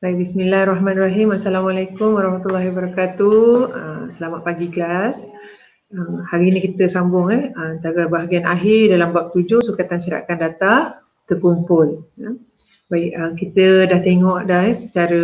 Baik, bismillahirrahmanirrahim. Assalamualaikum warahmatullahi wabarakatuh. Selamat pagi kelas. Hari ini kita sambung antara bahagian akhir dalam bab 7 sukatan serakan data terkumpul. Baik, kita dah tengok dah secara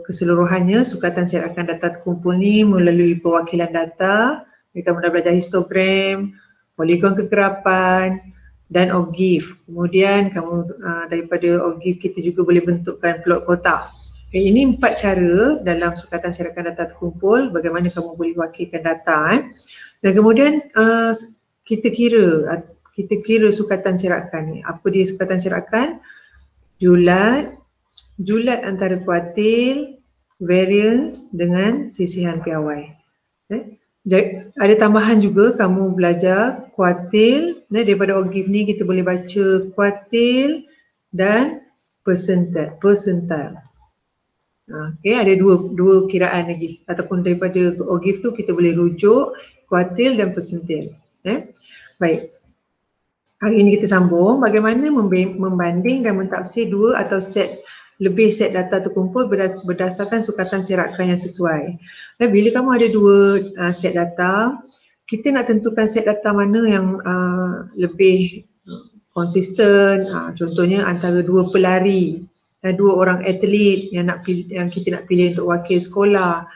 keseluruhannya sukatan serakan data terkumpul ni melalui perwakilan data. Kamu dah belajar histogram, poligon kekerapan dan OGIF. Kemudian kamu daripada OGIF kita juga boleh bentukkan plot kotak. Ini 4 cara dalam sukatan serakan data terkumpul bagaimana kamu boleh wakilkan data. Dan kemudian kita kira sukatan serakan ni. Apa dia sukatan serakan? Julat antara kuartil, variance dengan sisihan piawai. Ada tambahan juga kamu belajar kuartil, daripada OGIF ni kita boleh baca kuartil dan percentile. Okay, ada dua kiraan lagi ataupun daripada OGIF tu kita boleh rujuk kuartil dan percentile. Baik. Hari ini kita sambung bagaimana membanding dan mentafsir dua atau lebih set data terkumpul berdasarkan sukatan serakan yang sesuai. Bila kamu ada dua set data, kita nak tentukan set data mana yang lebih konsisten. Contohnya antara dua pelari, dua orang atlet yang kita nak pilih untuk wakil sekolah.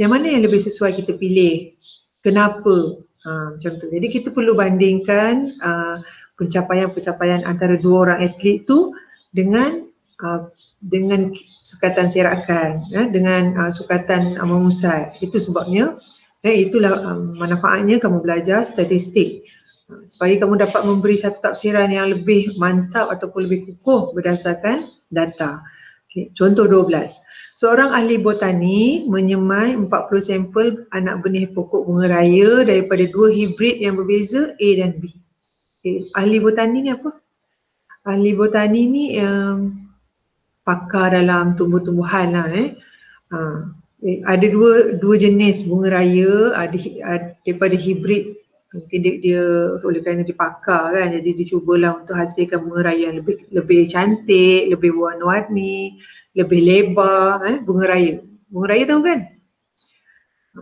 Yang mana yang lebih sesuai kita pilih? Kenapa? Macam tu. Jadi kita perlu bandingkan pencapaian-pencapaian antara dua orang atlet tu dengan sukatan serakan, dengan sukatan memusat. Itu sebabnya, itulah manfaatnya kamu belajar statistik. Supaya kamu dapat memberi satu tafsiran yang lebih mantap ataupun lebih kukuh berdasarkan data. Okay. Contoh 12. Seorang ahli botani menyemai 40 sampel anak benih pokok bunga raya daripada dua hibrid yang berbeza A dan B. Okay. Ahli botani ni apa? Ahli botani ni pakar dalam tumbuh-tumbuhan lah. Ada dua jenis bunga raya, daripada hibrid. Mungkin dia oleh kerana dia pakar kan, jadi dia cubalah untuk hasilkan bunga raya yang lebih cantik, lebih warna-warni, lebih lebar. Bunga raya tahu kan?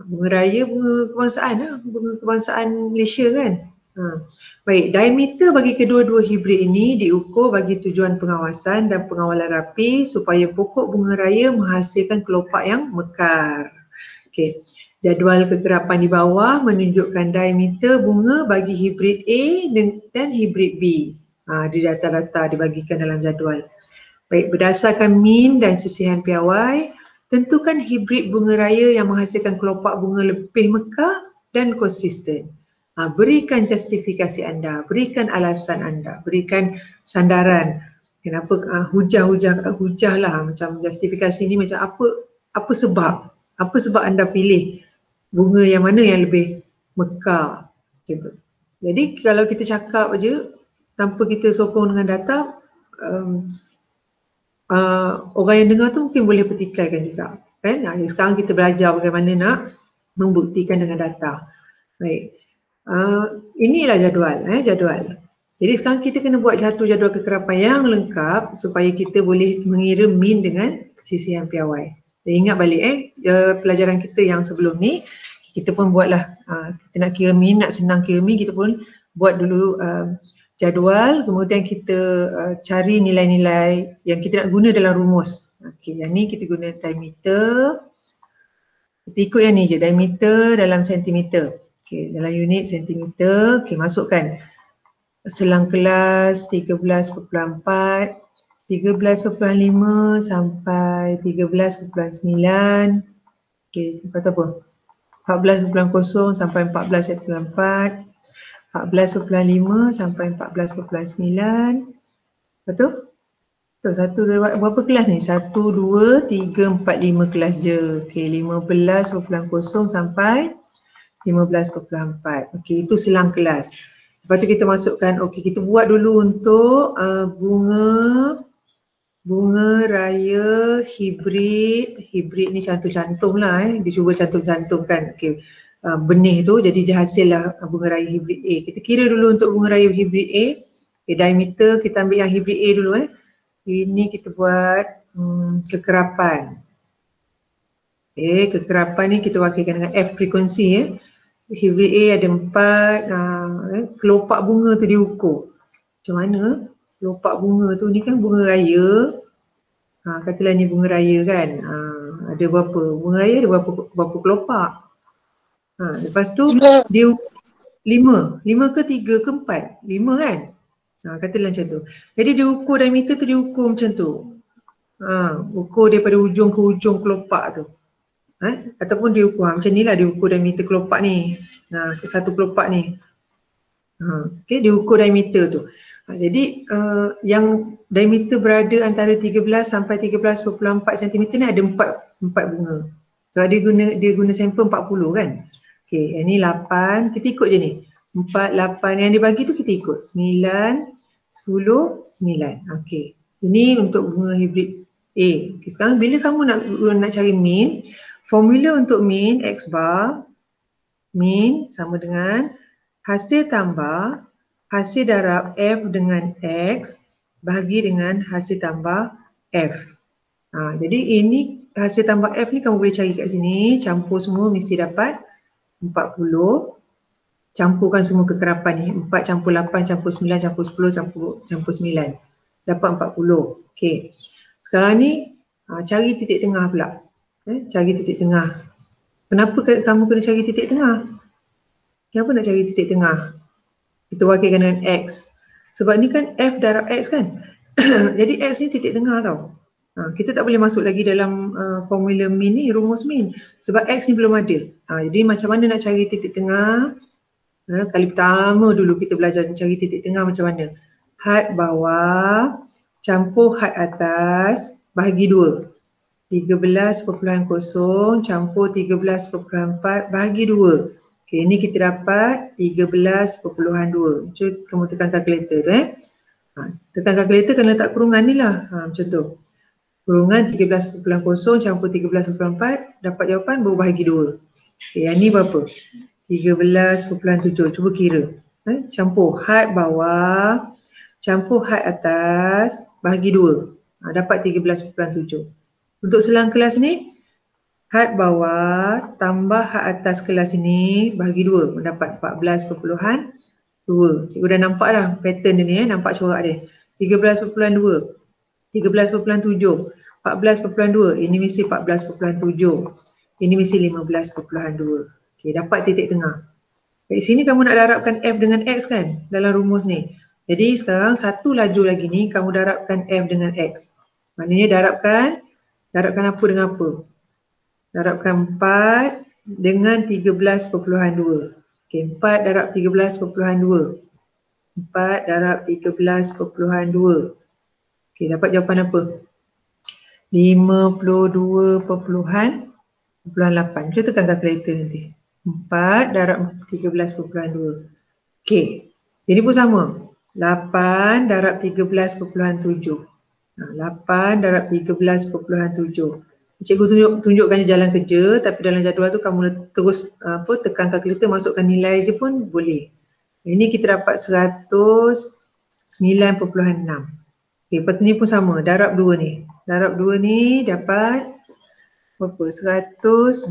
Bunga raya bunga kebangsaan Malaysia kan. Baik, diameter bagi kedua-dua hibrid ini diukur bagi tujuan pengawasan dan pengawalan rapi supaya pokok bunga raya menghasilkan kelopak yang mekar. Okey. Jadual kekerapan di bawah menunjukkan diameter bunga bagi hibrid A dan hibrid B. Di data-data dibagikan dalam jadual. Baik, berdasarkan min dan sisihan piawai, tentukan hibrid bunga raya yang menghasilkan kelopak bunga lebih mekar dan konsisten. Berikan justifikasi anda, berikan alasan anda, berikan sandaran. Kenapa hujah lah, macam justifikasi ni macam apa sebab anda pilih bunga yang mana yang lebih mekar, macam tu. Jadi kalau kita cakap aja tanpa kita sokong dengan data, orang yang dengar tu mungkin boleh petikaikan juga kan. Sekarang kita belajar bagaimana nak membuktikan dengan data. Baik, inilah jadual. Jadi sekarang kita kena buat satu jadual kekerapan yang lengkap supaya kita boleh mengira min dengan sisihan piawai. Ingat balik pelajaran kita yang sebelum ni, kita pun buatlah, kita nak kira min, nak senang kira min, kita pun buat dulu jadual, kemudian kita cari nilai-nilai yang kita nak guna dalam rumus. Okey, yang ni kita guna diameter. Kita ikut yang ni je, diameter dalam sentimeter. Okey, dalam unit sentimeter. Okey, masukkan selang kelas 13.4, 13.5 sampai 13.9. Okey, tempat apa? 14.0 sampai 14.4, 14.5 sampai 14.9. Betul? Betul, berapa kelas ni? 1, 2, 3, 4, 5 kelas je. Okey, 15.0 sampai 15.4. Okey, itu selang kelas. Lepas tu kita masukkan, okey, kita buat dulu untuk bunga raya hibrid ni cantum-cantum lah dia cuba cantum-cantumkan benih tu, jadi dia hasil lah bunga raya hibrid A. Kita kira dulu untuk bunga raya hibrid A. Diameter kita ambil yang hibrid A dulu. Ini kita buat kekerapan. Kekerapan ni kita wakilkan dengan F frekuensi ya. Hibrid A ada 4, kelopak bunga tu diukur. Macam mana? Kelopak bunga tu ni kan bunga raya. Katalah ni bunga raya kan. Ada berapa? Bunga raya ada berapa kelopak? Lepas tu dia 5 ke 3 ke 4? 5 kan? Katalah macam tu. Jadi dia ukur diameter tu, dia ukur macam tu. Ukur daripada ujung ke ujung kelopak tu. Ataupun dia ukur macam ni lah, dia ukur diameter kelopak ni. Satu kelopak ni. Okay, dia ukur diameter tu. Jadi yang diameter berada antara 13 sampai 13.4 cm ni ada 4 bunga. So dia guna sampel 40 kan. Okay, yang ni 8, kita ikut je ni. 4, 8 yang dia bagi tu kita ikut. 9, 10, 9. Okay. Ini untuk bunga hibrid A. Okay, sekarang bila kamu nak cari mean, formula untuk mean X bar, mean sama dengan hasil tambah hasil darab F dengan X bahagi dengan hasil tambah F. Jadi ini hasil tambah F ni kamu boleh cari kat sini, campur semua mesti dapat 40. Campurkan semua kekerapan ni, 4 campur 8 campur 9 campur 10 campur 9. Dapat 40. Okey. Sekarang ni cari titik tengah pula. Cari titik tengah. Kenapa kamu kena cari titik tengah? Kenapa nak cari titik tengah? Kita wakilkan dengan X. Sebab ni kan F darab X kan. Jadi X ni titik tengah tau. Kita tak boleh masuk lagi dalam formula mean ni, rumus mean. Sebab X ni belum ada. Jadi macam mana nak cari titik tengah? Kali pertama dulu kita belajar cari titik tengah macam mana. Had bawah campur had atas bahagi 2. 13.0 campur 13.4 bahagi 2. Okay, ini kita dapat 13.2. Cuba kamu tekan kalkulator tu tekan kalkulator kena letak kurungan ni lah. Macam tu. Kurungan 13.0 campur 13.4 dapat jawapan baru bahagi 2. Okay, yang ni berapa? 13.7. Cuba kira. Campur had bawah campur had atas bahagi 2. Dapat 13.7. Untuk selang kelas ni, had bawah tambah had atas kelas ini bahagi 2 mendapat 14.2. Cikgu dah nampak dah pattern dia ni nampak corak dia. 13.2, 13.7, 14.2. Ini mesti 14.7. Ini mesti 15.2. Okey, dapat titik tengah. Dari sini kamu nak darabkan F dengan X kan dalam rumus ni. Jadi sekarang satu laju lagi ni kamu darabkan F dengan X. Maknanya darabkan apa dengan apa? Darabkan 4 dengan 13.2. Okey, 4 darab 13.2. 4 darab 13.2. Okey, dapat jawapan apa? 52.8. Kita tekan kalkulator nanti. 4 darab 13.2. Okey, jadi pun sama. 8 darab 13.7. 8 darab 13.7. Cikgu tunjukkan jalan kerja, tapi dalam jadual tu kamu terus tekan kalkulator, masukkan nilai je pun boleh. Ini kita dapat 109.6. Okey, lepas ni pun sama, darab 2 ni. Darab 2 ni dapat berapa? 127.8.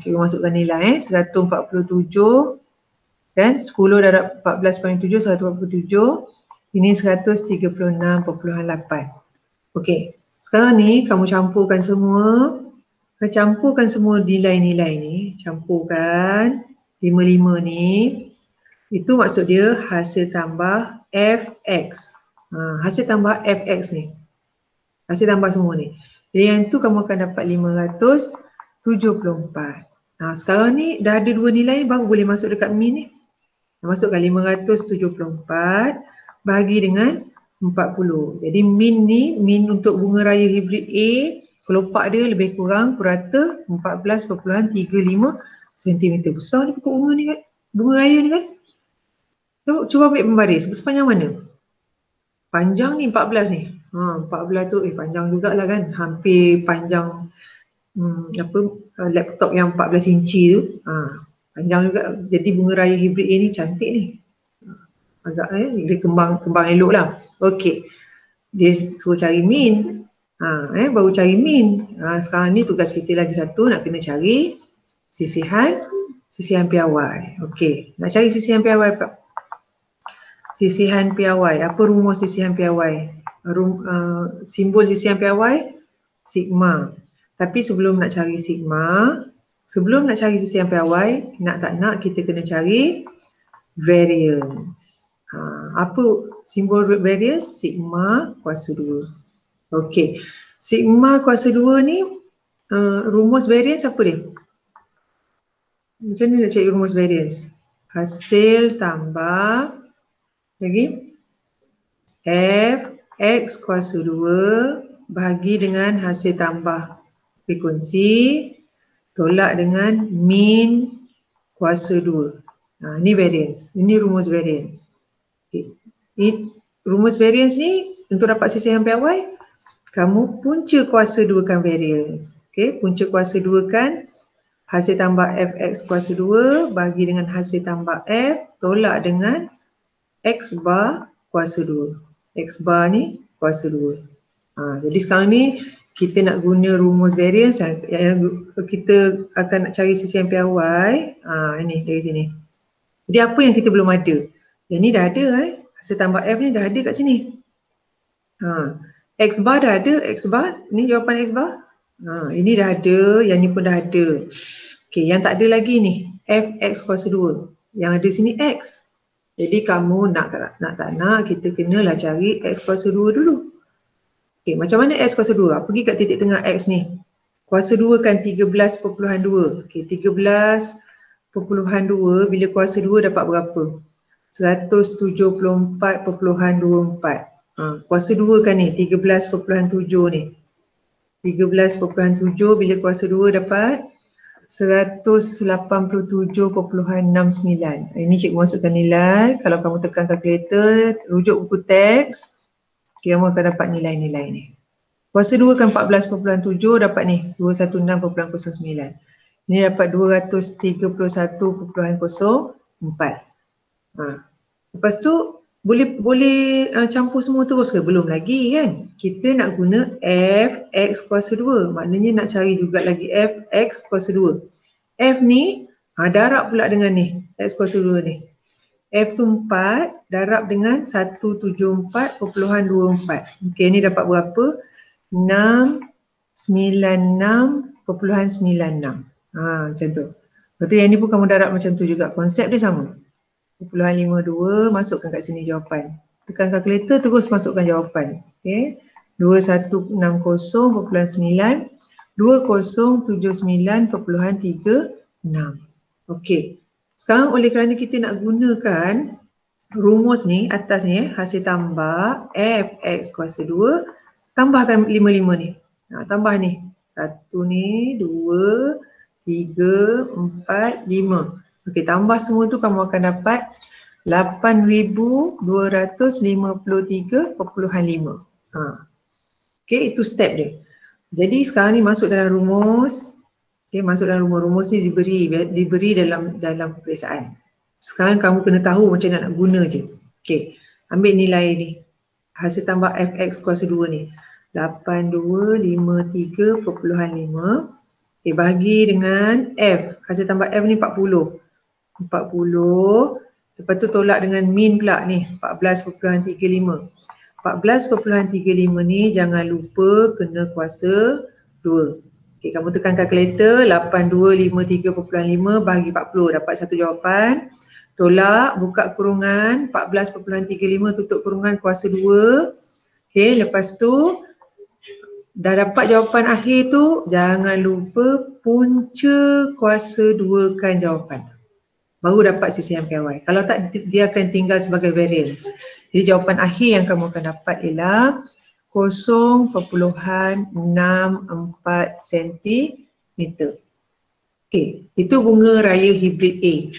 Kita masukkan nilai 147 dan 10 darab 14.7 147. Ini 136.8. Okey. Sekarang ni kamu campurkan semua nilai-nilai ni, campurkan 55 ni. Itu maksud dia hasil tambah Fx. Hasil tambah Fx ni. Hasil tambah semua ni. Jadi yang tu kamu akan dapat 574. Sekarang ni dah ada dua nilai baru boleh masuk dekat mean ni. Masukkan 574 bahagi dengan 40. Jadi mean untuk bunga raya hibrid A, kelopak dia lebih kurang purata 14.35 cm. Besar ni pokok bunga ni kan? Bunga raya ni kan? Cuba ambil pembaris. Sepanjang mana? Panjang ni 14 ni. 14 tu panjang jugalah kan. Hampir panjang laptop yang 14 inci tu. Panjang juga. Jadi bunga raya hibrid A ni cantik ni. Agak dia kembang elok lah. Okey. Dia suruh cari min. Baru cari min. Sekarang ni tugas kita lagi satu, nak kena cari sisihan piawai. Okey, nak cari sisihan piawai. Sisihan piawai. Apa rumus sisihan piawai? Simbol sisihan piawai sigma. Tapi sebelum nak cari sigma, sebelum nak cari sisihan piawai, nak tak nak kita kena cari variance. Apa simbol variance? Sigma kuasa 2. Okey. Sigma kuasa 2 ni rumus variance apa dia? Macam mana nak cari rumus variance? Hasil tambah lagi F X kuasa 2 bahagi dengan hasil tambah frekuensi tolak dengan min kuasa 2. Ini variance. Ini rumus variance. Okay. Rumus variance ni untuk dapat sisihan piawai, kamu punca kuasa 2 kan variance. Okay. Punca kuasa 2 kan hasil tambah Fx kuasa 2 bahagi dengan hasil tambah F tolak dengan X bar kuasa 2. X bar ni kuasa 2. Jadi sekarang ni kita nak guna rumus variance yang kita akan nak cari sisihan piawai. Ini dari sini. Jadi apa yang kita belum ada? Yang ni dah ada hasil tambah F ni dah ada kat sini. X bar dah ada, X bar ni jawapan X bar. Ini dah ada, yang ni pun dah ada. Okey, yang tak ada lagi ni Fx kuasa 2. Yang ada sini X. Jadi kamu nak tak nak kita kenalah cari X kuasa 2 dulu. Okey, macam mana X kuasa 2? Pergi kat titik tengah X ni. Kuasa 2 kan 13.2. Okey, 13.2 bila kuasa 2 dapat berapa? 174.24. Kuasa 2 kan ni 13.7 ni. 13.7 bila kuasa 2 dapat 187.69. Ini cikgu masukkan nilai. Kalau kamu tekan kalkulator, rujuk buku teks, kamu akan dapat nilai-nilai ni. Kuasa 2 kan 14.7 dapat ni 216.09. Ini dapat 231.04. Lepas tu boleh campur semua terus ke? Belum lagi kan. Kita nak guna Fx kuasa 2. Maknanya nak cari juga lagi Fx kuasa 2. F ni darab pula dengan ni. X kuasa 2 ni. F tu 4 darab dengan 174.24. Okey, ni dapat berapa? 696.96. Macam tu. Lepas tu yang ni pun kamu darab macam tu juga. Konsep dia sama. 0.52 masukkan kat sini jawapan. Tekan kalkulator terus masukkan jawapan. Okey. 2160.9 2079.36. Okey. Sekarang oleh kerana kita nak gunakan rumus ni atas ni hasil tambah Fx kuasa 2, tambahkan 55 ni. Tambah ni. 1 ni, 2, 3, 4, 5. Okey, tambah semua tu kamu akan dapat 8,253.5. Okey, itu step dia. Jadi sekarang ni masuk dalam rumus. Okey, masuk dalam rumus ni diberi dalam peperiksaan. Sekarang kamu kena tahu macam mana nak guna je. Okey, ambil nilai ni. Hasil tambah Fx kuasa 2 ni. 8253.5. Okey, bahagi dengan F. Hasil tambah F ni 40. Lepas tu tolak dengan min pula ni 14.35. 14.35 ni jangan lupa kena kuasa 2. Okey, kamu tekan kalkulator 8253.5 bahagi 40 dapat satu jawapan. Tolak, buka kurungan 14.35 tutup kurungan kuasa 2. Okey, lepas tu dah dapat jawapan akhir tu, jangan lupa punca kuasa 2 kan jawapan. Baru dapat sisihan piawai. Kalau tak, dia akan tinggal sebagai variance. Jadi jawapan akhir yang kamu akan dapat ialah 0.64 cm. Okey, itu bunga raya hibrid A.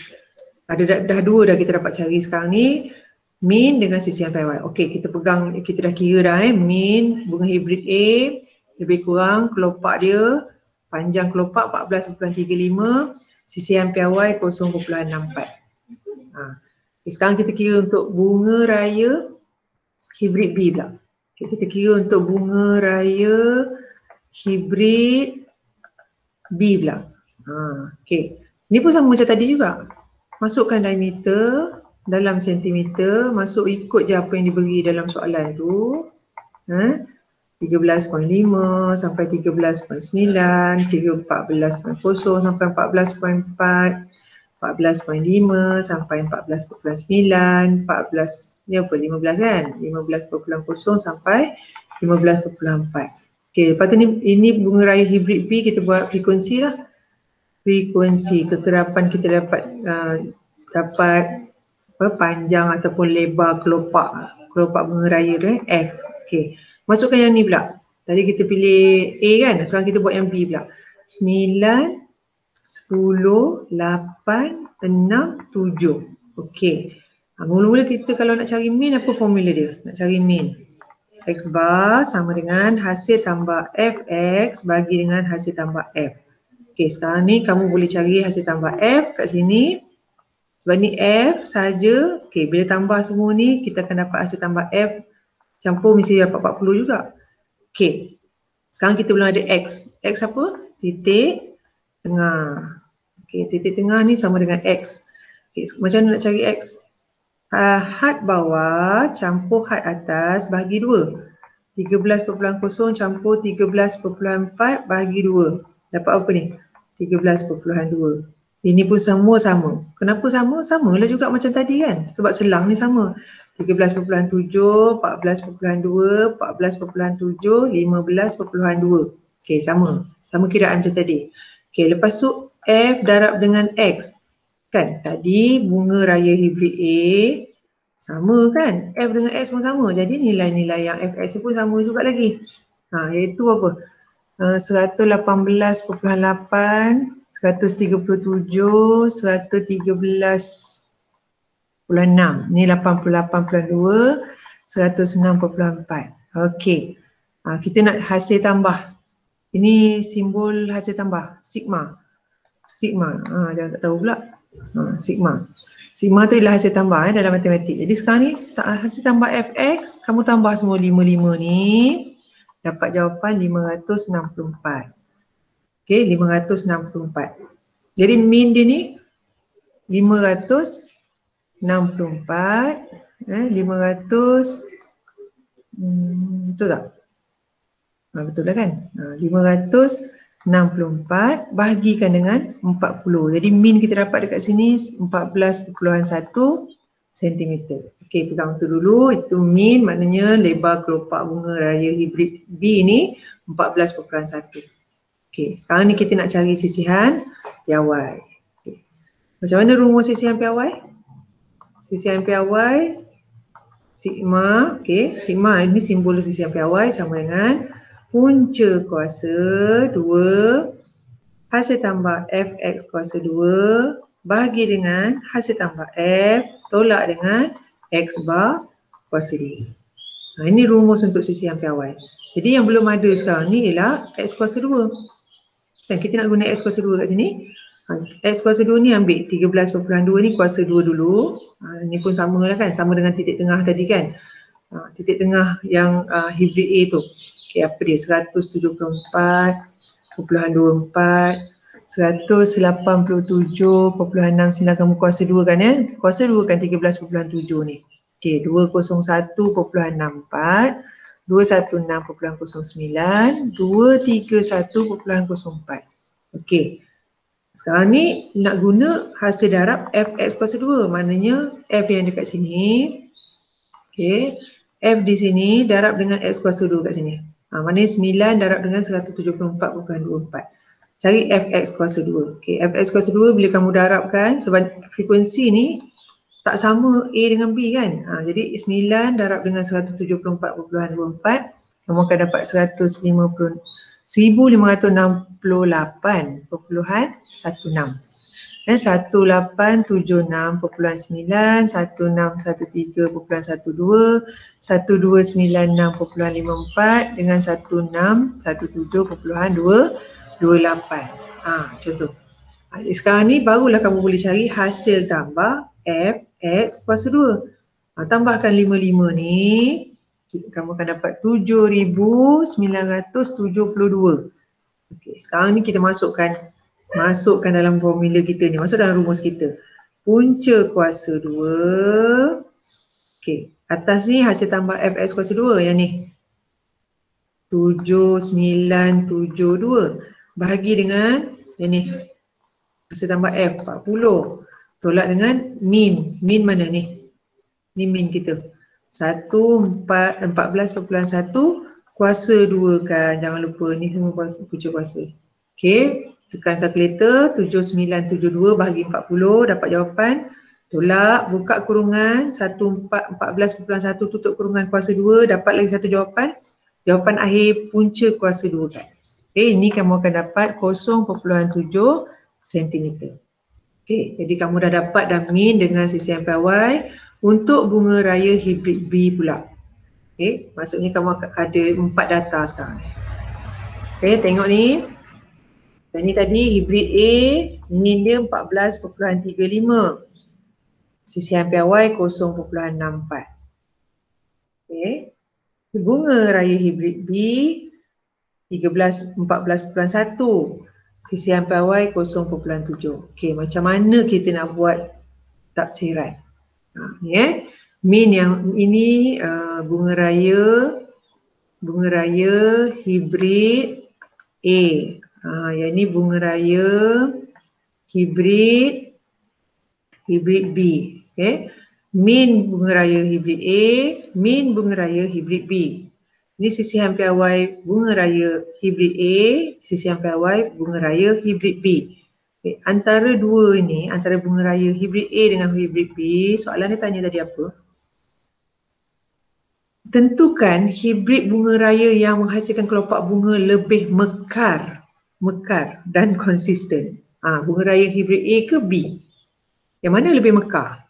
Dah dua dah kita dapat cari sekarang ni. Min dengan sisihan piawai. Okey, kita pegang, kita dah kira dah min bunga hibrid A lebih kurang kelopak dia, panjang kelopak 14.35, sisihan piawai 0.64. Sekarang kita kira untuk bunga raya hibrid B pula. Okay, kita kira untuk bunga raya hibrid B pula. Okay. Ni pun sama macam tadi juga. Masukkan diameter dalam sentimeter, masuk ikut je apa yang diberi dalam soalan tu. 13.5 sampai 13.9, 14.0 sampai 14.4, 14.5 sampai 14.9, 14 ni apa 15 kan? 15.0 sampai 15.4. Okey, lepas tu ini bunga raya hibrid P, kita buat frekuensi lah. Frekuensi kekerapan kita dapat panjang ataupun lebar kelopak bunga raya tu F. Okey. Masukkan yang ni pula. Tadi kita pilih A kan, sekarang kita buat yang B pula. 9, 10, 8, 6, 7. Okey. Mula-mula kita kalau nak cari min, apa formula dia? Nak cari min. X bar sama dengan hasil tambah Fx bagi dengan hasil tambah F. Okey, sekarang ni kamu boleh cari hasil tambah F kat sini. Sebab ni F saja. Okey, bila tambah semua ni kita akan dapat hasil tambah F campur mesti dapat 40 juga. Okey. Sekarang kita belum ada X. X apa? Titik tengah. Okey, titik tengah ni sama dengan X. Okey, macam mana nak cari X? Had bawah campur had atas bahagi 2. 13.0 campur 13.4 bahagi 2. Dapat apa ni? 13.2. Ini pun semua sama. Kenapa sama? Samalah juga macam tadi kan? Sebab selang ni sama. 13.7, 14.2, 14.7, 15.2. Okey, sama. Sama kiraan macam tadi. Okey, lepas tu F darab dengan X. Kan? Tadi bunga raya hibrid A sama kan? F dengan X pun sama. Jadi nilai-nilai yang Fx pun sama juga lagi. Iaitu apa? 118.8, 137, 113.6. Ni 88.2, 106.4. Okey. Kita nak hasil tambah. Ini simbol hasil tambah. Sigma. Sigma. Jangan tak tahu pula. Sigma. Sigma tu ialah hasil tambah dalam matematik. Jadi sekarang ni hasil tambah Fx, kamu tambah semua 55 ni, dapat jawapan 564. Okey, 564. Jadi min dia ni 564. 500 betul tak? Betul lah kan? 564 bahagikan dengan 40. Jadi min kita dapat dekat sini 14.1 cm. Okey, pegang tu dulu. Itu min maknanya lebar kelopak bunga raya hibrid B ni 14.1. Okey, sekarang ni kita nak cari sisihan piawai. Okay. Macam mana rumus sisihan piawai? Sisihan piawai sigma, okey, sigma ini simbol sisihan piawai sama dengan punca kuasa 2 hasil tambah Fx kuasa 2 bahagi dengan hasil tambah F tolak dengan X bar kuasa 2. Ini rumus untuk sisihan piawai. Jadi yang belum ada sekarang ni ialah X kuasa 2. Dan kita nak guna X kuasa 2 kat sini. X kuasa 2 ni ambil 13.2 ni kuasa 2 dulu. Ni pun sama lah kan, sama dengan titik tengah tadi kan. Titik tengah yang hibrid A tu. Okay, apa dia? 174.24, 187.69 kamu kuasa 2 kan ya? Kuasa 2 kan 13.7 ni. Okay, 201.64, 216.09, 231.04. Okay. Sekarang ni nak guna hasil darab Fx kuasa 2. Maknanya F yang dekat sini. Okay. F di sini darab dengan X kuasa 2 kat sini. Maknanya 9 darab dengan 174.24. Cari Fx kuasa 2. Okay. Fx kuasa 2 bila kamu darabkan, sebab frekuensi ni tak sama A dengan B kan. Jadi 9 darab dengan 174.24, kamu akan dapat 1568.16. 1876. 1876.9, 1613.12, 1296.54 dengan 1617.28. Contoh. Sekarang ni barulah kamu boleh cari hasil tambah Fx kuasa 2. Tambahkan 55 ni. kamu akan dapat 7,972. Okey, sekarang ni kita masukkan dalam formula kita ni, masuk dalam rumus kita. Punca kuasa 2. Okey, atas ni hasil tambah Fx kuasa 2 yang ni. 7,972 bahagi dengan yang ni. Hasil tambah F 40. Tolak dengan min. Min mana ni? Ni min kita. 14,1 kuasa 2 kan. Jangan lupa ni semua punca kuasa. Okey, tekan kalkulator 7,972 bahagi 40 dapat jawapan. Tolak, buka kurungan 14,1 tutup kurungan kuasa 2, dapat lagi satu jawapan. Jawapan akhir punca kuasa 2 kan. Okey, ini kamu akan dapat 0.7 cm. Okey, jadi kamu dah dapat dah min dengan sisian piawai untuk bunga raya hibrid B pula. Okey, maksudnya kamu ada 4 data sekarang. Okey, tengok ni. Dan ni tadi hibrid A, min dia 14.35. Sisian piawai 0.64. Okey. Bunga raya hibrid B 14.1. Sisian piawai 0.7. Okey, macam mana kita nak buat taksiran? Ni min yang ini bunga raya hibrid A. Yang ni bunga raya hibrid B. Okey. Min bunga raya hibrid A, min bunga raya hibrid B. Ini sisihan piawai bunga raya hibrid A, sisihan piawai bunga raya hibrid B. Okay. Antara dua ini, antara bunga raya hibrid A dengan hibrid B, soalan dia tanya tadi apa? Tentukan hibrid bunga raya yang menghasilkan kelopak bunga lebih mekar dan konsisten. Bunga raya hibrid A ke B? Yang mana lebih mekar?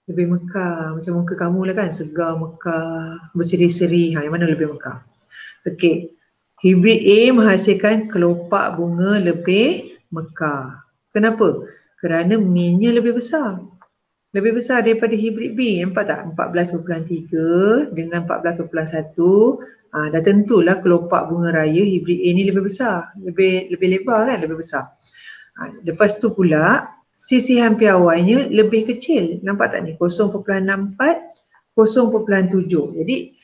Lebih mekar, macam muka kamu lah kan, segar, mekar, berseri-seri. Yang mana lebih mekar? Okey, hibrid A menghasilkan kelopak bunga lebih mekar. Kenapa? Kerana minnya lebih besar. Lebih besar daripada hibrid B. Nampak tak? 14.3 dengan 14.1. Dah tentulah kelopak bunga raya hibrid A ni lebih besar. Lebih lebar kan? Lebih besar. Lepas tu pula, sisihan piawainya lebih kecil. Nampak tak ni? 0.64, 0.7. Jadi,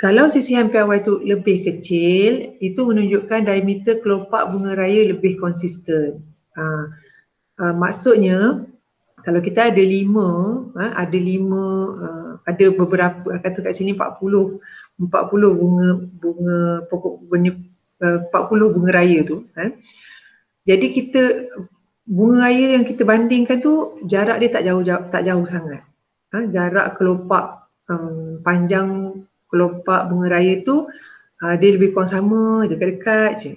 kalau sisihan piawai tu lebih kecil, itu menunjukkan diameter kelopak bunga raya lebih konsisten. Maksudnya, kalau kita ada 5, ada beberapa, kata kat sini 40 bunga pokok bunga, 40 bunga raya tu. Jadi kita bunga raya yang kita bandingkan tu jarak dia tak jauh sangat. Jarak kelopak panjang kelopak bunga raya tu dia lebih kurang sama, dekat-dekat je.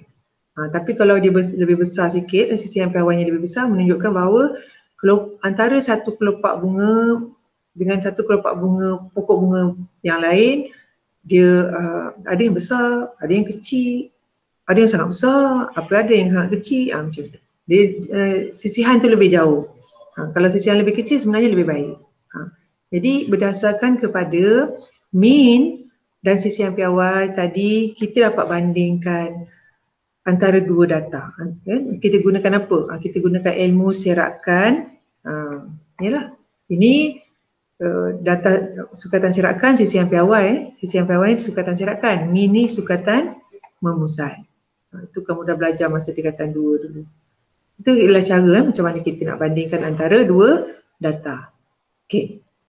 Tapi kalau dia lebih besar sikit dan sisihan piawainya lebih besar, menunjukkan bahawa antara satu kelopak bunga dengan satu kelopak bunga pokok bunga yang lain, dia ada yang besar, ada yang kecil, ada yang sangat besar, ada yang sangat kecil, macam tu. Dia sisihan tu lebih jauh. Kalau sisihan lebih kecil sebenarnya lebih baik. Jadi berdasarkan kepada min dan sisihan piawai tadi, kita dapat bandingkan antara dua data. Kita gunakan apa? Kita gunakan ilmu serakan. Yalah. Ini data sukatan serakan sisihan piawai. Sisihan piawai sukatan serakan. Min ni sukatan memusat. Itu kamu dah belajar masa tingkatan 2 dulu. Itu ialah cara macam mana kita nak bandingkan antara dua data. Okey.